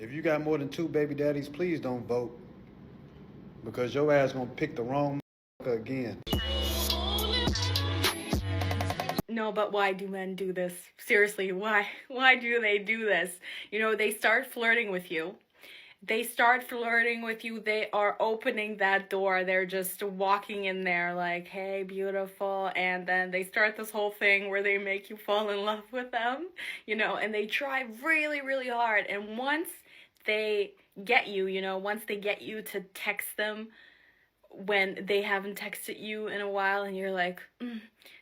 If you got more than 2 baby daddies, please don't vote. Because your ass gonna pick the wrong again. No, but why do men do this? Seriously, why? Why do they do this? You know, they start flirting with you. They are opening that door. They're just walking in there like, hey, beautiful. And then they start this whole thing where they make you fall in love with them, and they try really, really hard. And once they get you, once they get you to text them when they haven't texted you in a while, and you're like,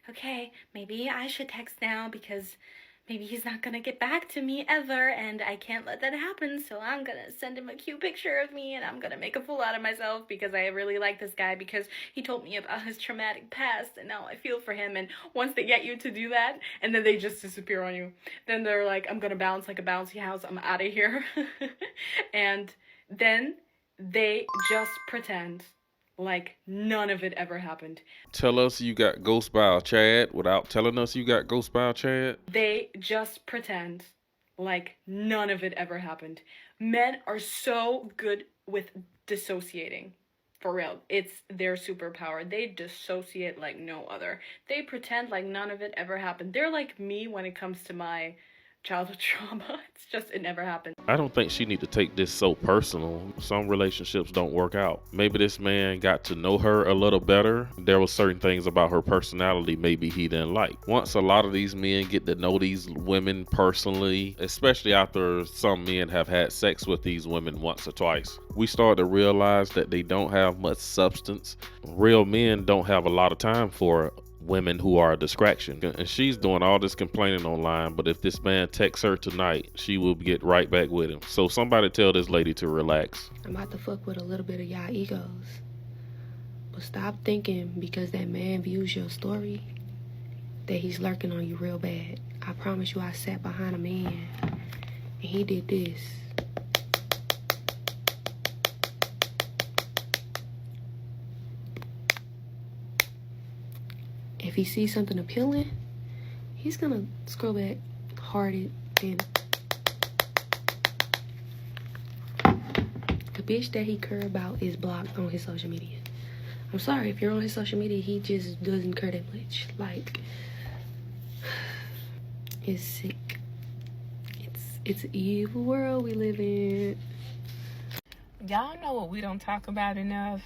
okay, maybe I should text now because maybe he's not gonna get back to me ever, and I can't let that happen, so I'm gonna send him a cute picture of me, and I'm gonna make a fool out of myself because I really like this guy because he told me about his traumatic past, and now I feel for him. And once they get you to do that, and then they just disappear on you, then they're like, I'm gonna bounce like a bouncy house, I'm out of here. And then they just pretend like none of it ever happened. Tell us you got ghost by Chad without telling us you got ghost by Chad. They just pretend like none of it ever happened. Men are so good with dissociating. For real. It's their superpower. They dissociate like no other. They pretend like none of it ever happened. They're like me when it comes to my childhood trauma. It's just, it never happened. I don't think she need to take this so personal. Some relationships don't work out. Maybe this man got to know her a little better. There were certain things about her personality maybe he didn't like. Once a lot of these men get to know these women personally, especially after some men have had sex with these women once or twice, we start to realize that they don't have much substance. Real men don't have a lot of time for women who are a distraction. And she's doing all this complaining online, but if this man texts her tonight, she will get right back with him. So somebody tell this lady to relax. I'm about to fuck with a little bit of y'all egos. But stop thinking because that man views your story that he's lurking on you real bad. I promise you I sat behind a man and he did this. If he sees something appealing, he's gonna scroll back hard and the bitch that he care about is blocked on his social media. I'm sorry, if you're on his social media, he just doesn't care that much. Like, it's sick. It's an evil world we live in. Y'all know what we don't talk about enough?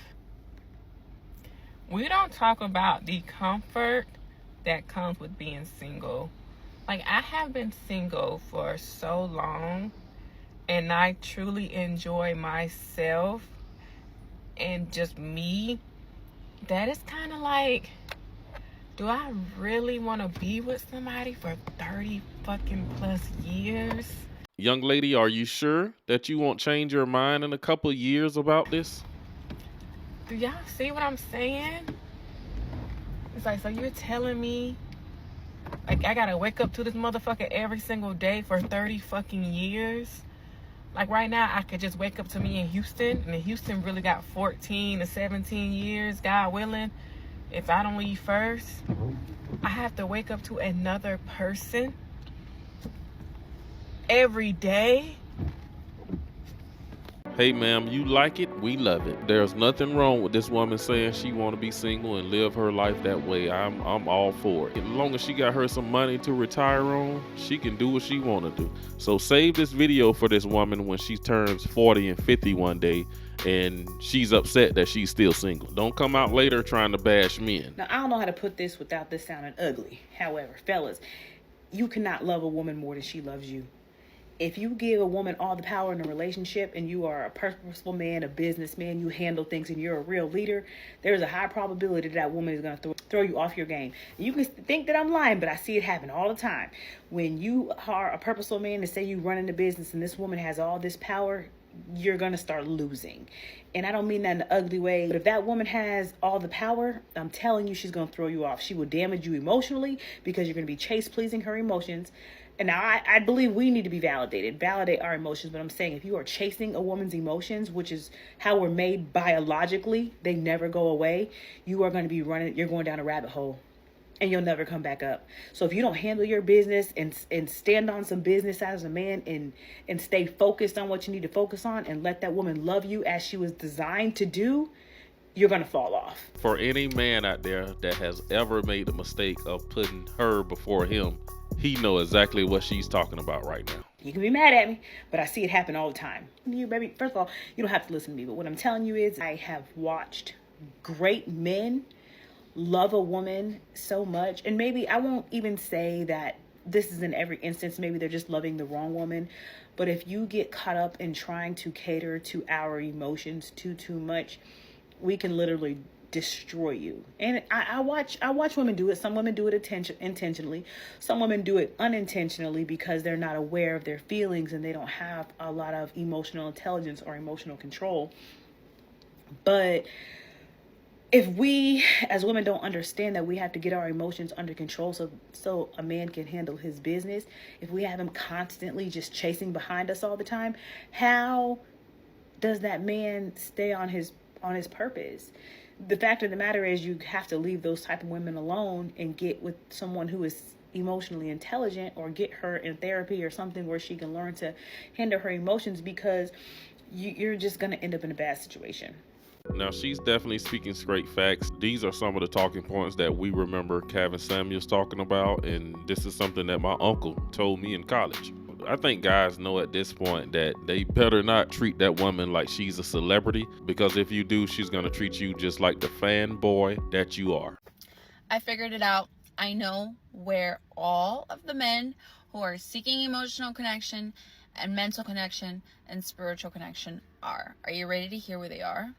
We don't talk about the comfort that comes with being single. Like, I have been single for so long, and I truly enjoy myself and just me. That is kind of like, do I really want to be with somebody for 30 fucking plus years? Young lady, are you sure that you won't change your mind in a couple of years about this? Do y'all see what I'm saying? It's like, so you're telling me, like, I gotta wake up to this motherfucker every single day for 30 fucking years? Like, right now, I could just wake up to me in Houston, and Houston really got 14 to 17 years, God willing, if I don't leave first. I have to wake up to another person every day? Hey ma'am, you like it? We love it. There's nothing wrong with this woman saying she want to be single and live her life that way. I'm all for it. As long as she got her some money to retire on, she can do what she want to do. So save this video for this woman when she turns 40 and 50 one day and she's upset that she's still single. Don't come out later trying to bash men. Now, I don't know how to put this without this sounding ugly. However, fellas, you cannot love a woman more than she loves you. If you give a woman all the power in a relationship and you are a purposeful man, a businessman, you handle things and you're a real leader, there's a high probability that woman is going to throw you off your game. And you can think that I'm lying, but I see it happen all the time. When you are a purposeful man and say you run into business and this woman has all this power, you're going to start losing. And I don't mean that in an ugly way, but if that woman has all the power, I'm telling you, she's going to throw you off. She will damage you emotionally because you're going to be pleasing her emotions. And now I believe we need to be validate our emotions. But I'm saying if you are chasing a woman's emotions, which is how we're made biologically, they never go away. You are going to be you're going down a rabbit hole. and you'll never come back up. So if you don't handle your business and stand on some business as a man and stay focused on what you need to focus on and let that woman love you as she was designed to do, you're going to fall off. For any man out there that has ever made the mistake of putting her before him, he know exactly what she's talking about right now. You can be mad at me, but I see it happen all the time. You, baby, first of all, you don't have to listen to me, but what I'm telling you is I have watched great men love a woman so much, and maybe I won't even say that this is in every instance, maybe they're just loving the wrong woman, but if you get caught up in trying to cater to our emotions too much, we can literally destroy you. And I watch women do it. Some women do it intentionally. Some women do it unintentionally because they're not aware of their feelings and they don't have a lot of emotional intelligence or emotional control. But if we as women don't understand that we have to get our emotions under control so a man can handle his business, if we have him constantly just chasing behind us all the time, how does that man stay on his purpose? The fact of the matter is you have to leave those type of women alone and get with someone who is emotionally intelligent, or get her in therapy or something where she can learn to handle her emotions, because you're just going to end up in a bad situation. Now, she's definitely speaking straight facts. These are some of the talking points that we remember Kevin Samuels talking about, and this is something that my uncle told me in college. I think guys know at this point that they better not treat that woman like she's a celebrity, because if you do, she's going to treat you just like the fanboy that you are. I figured it out. I know where all of the men who are seeking emotional connection and mental connection and spiritual connection are. Are you ready to hear where they are?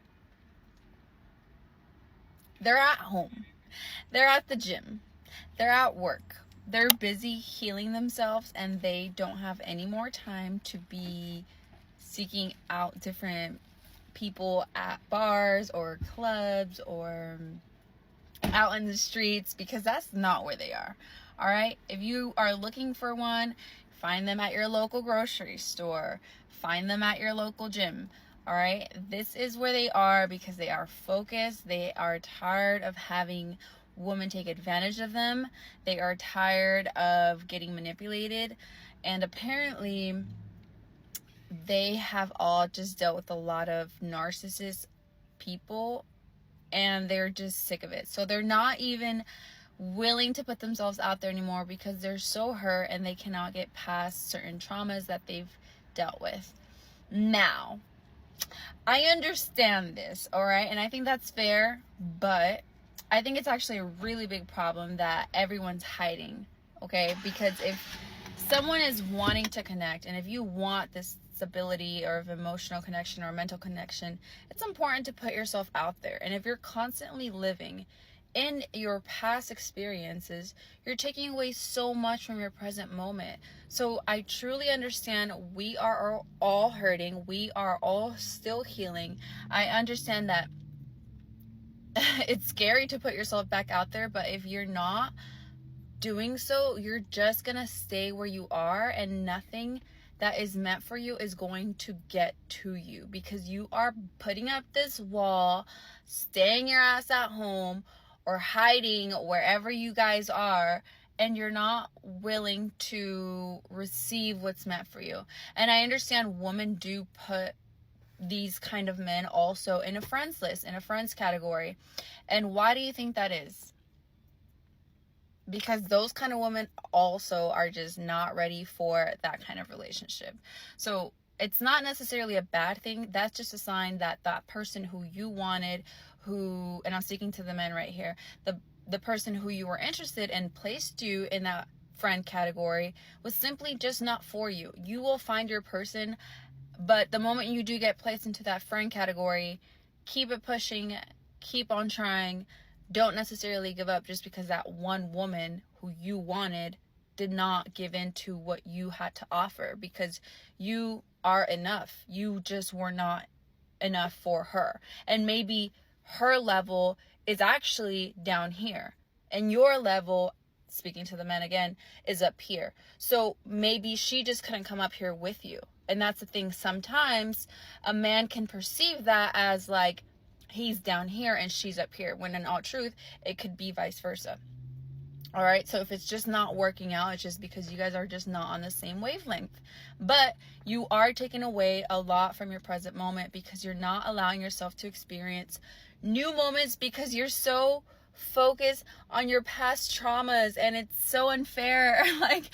They're at home. They're at the gym. They're at work. They're busy healing themselves, and they don't have any more time to be seeking out different people at bars or clubs or out in the streets, because that's not where they are. All right? If you are looking for one, find them at your local grocery store. Find them at your local gym. All right? This is where they are, because they are focused. They are tired of having women take advantage of them. They are tired of getting manipulated, and apparently they have all just dealt with a lot of narcissist people, and they're just sick of it. So they're not even willing to put themselves out there anymore because they're so hurt and they cannot get past certain traumas that they've dealt with. Now, I understand this, all right, and I think that's fair, but I think it's actually a really big problem that everyone's hiding, okay? Because if someone is wanting to connect, and if you want this stability or of emotional connection or mental connection, it's important to put yourself out there. And if you're constantly living in your past experiences, you're taking away so much from your present moment. So I truly understand we are all hurting. We are all still healing. I understand that it's scary to put yourself back out there, but if you're not doing so, you're just gonna stay where you are, and nothing that is meant for you is going to get to you, because you are putting up this wall, staying your ass at home or hiding wherever you guys are, and you're not willing to receive what's meant for you. And I understand women do put these kind of men also in a friends list, in a friends category. And why do you think that is? Because those kind of women also are just not ready for that kind of relationship. So it's not necessarily a bad thing. That's just a sign that that person who you wanted, and I'm speaking to the men right here, the person who you were interested in placed you in that friend category was simply just not for you. You will find your person, but the moment you do get placed into that friend category, keep it pushing, keep on trying. Don't necessarily give up just because that one woman who you wanted did not give in to what you had to offer, because you are enough. You just were not enough for her. And maybe her level is actually down here, and your level, speaking to the men again, is up here. So maybe she just couldn't come up here with you. And that's the thing. Sometimes a man can perceive that as like he's down here and she's up here, when in all truth, it could be vice versa. All right, so if it's just not working out, it's just because you guys are just not on the same wavelength. But you are taking away a lot from your present moment because you're not allowing yourself to experience new moments because you're so focused on your past traumas, and it's so unfair. Like,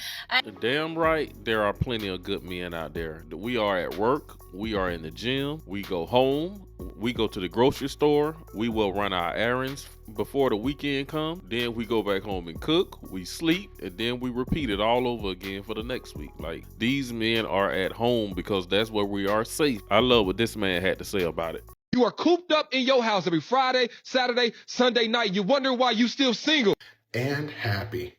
Damn right, there are plenty of good men out there. We are at work, we are in the gym, we go home, we go to the grocery store, we will run our errands before the weekend comes, then we go back home and cook, we sleep, and then we repeat it all over again for the next week. Like, these men are at home because that's where we are safe. I love what this man had to say about it. You are cooped up in your house every Friday, Saturday, Sunday night. You wonder why you still single. And happy.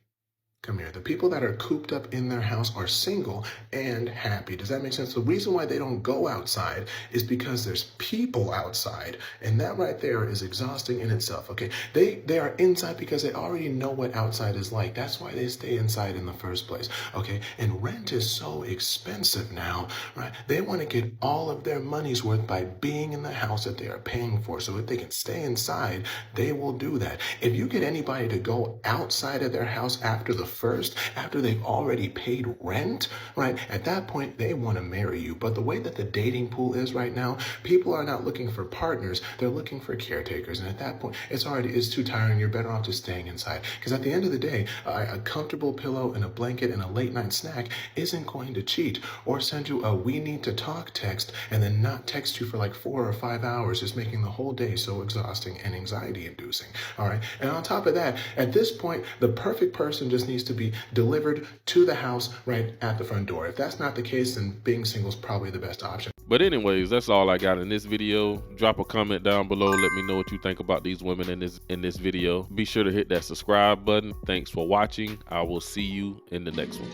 Come here. The people that are cooped up in their house are single and happy. Does that make sense? The reason why they don't go outside is because there's people outside. And that right there is exhausting in itself, okay? They are inside because they already know what outside is like. That's why they stay inside in the first place, okay? And rent is so expensive now, right? They want to get all of their money's worth by being in the house that they are paying for. So if they can stay inside, they will do that. If you get anybody to go outside of their house after they've already paid rent, right? At that point, they want to marry you. But the way that the dating pool is right now, people are not looking for partners. They're looking for caretakers. And at that point, it's too tiring. You're better off just staying inside. Because at the end of the day, a comfortable pillow and a blanket and a late night snack isn't going to cheat or send you a "we need to talk" text and then not text you for like 4 or 5 hours, just making the whole day so exhausting and anxiety inducing. All right. And on top of that, at this point, the perfect person just needs to be delivered to the house right at the front door. If that's not the case, then being single is probably the best option. But anyways, that's all I got in this video. Drop a comment down below. Let me know what you think about these women in this video. Be sure to hit that subscribe button. Thanks for watching. I will see you in the next one.